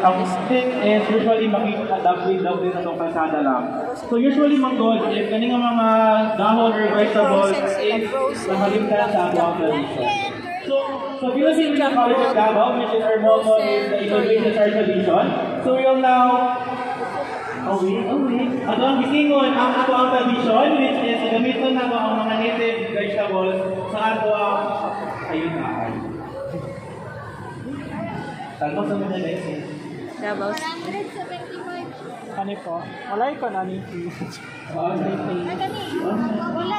ang thing is usually makikadab din sa itong kalsada lang. So usually manggod, if ganing ang mga dahon or vegetables is nakalimtan sa abuang tradition. So Philippine College of Davao, which is our motto is the innovation is our tradition. So we will now ato ang gisingon ang ato ang tradition, which is gamiton na ang mga native vegetables sa ato ang ayutaan. Talbos sa mga next year. Davao. 175. Ano po? Walay ko na ni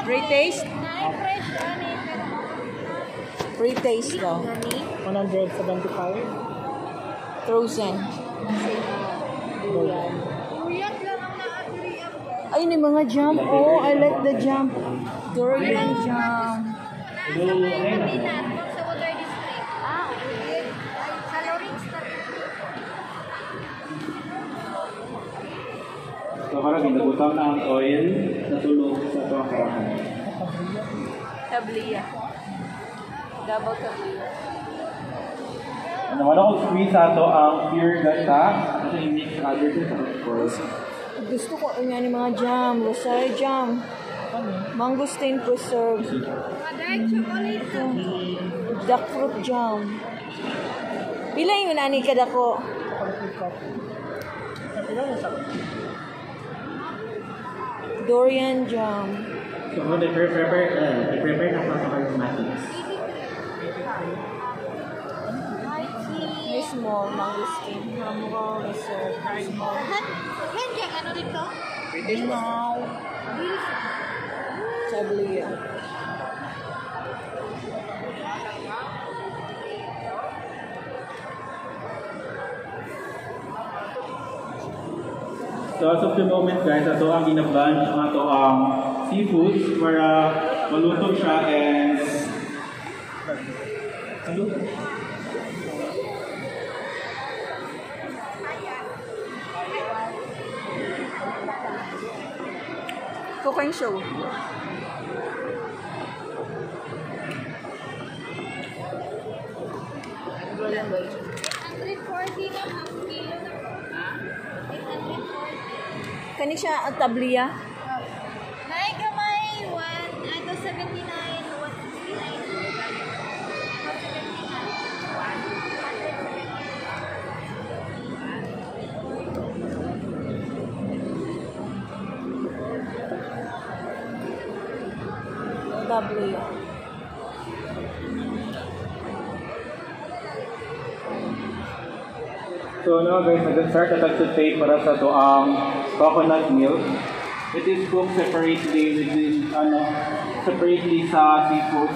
Free taste? Free taste daw. 175. Frozen. Ay, may mga jam. Oh, I like the jam. Durian jam. So parang ginagutang na ang oil na tulog sa ito ang karahan. Tabliya. Davao tabliya. Naman ako squeeze sa ito ang pure gata kasi i-mix other things of course. Gusto ko nga ni mga jam. Rosary jam. Mangosteen preserve. Jackfruit jam. Pila yung nani kada ko? Durian jam. So how they prepare na pa sa aromatics. May small mangosteen. Hamburg reserve. Small. Henjek, ano dito? Now. Tabliya. So as of the moment guys, ito ang ginablanch ang ito ang seafoods para maluto siya and Cooking show. Kani siya ang tabliya? Naik kamay, 1, ito 79, 179. Tabliya. so now guys, nag-start na tag-tape para sa ito ang coconut milk. It is cooked separately separately sa seafood.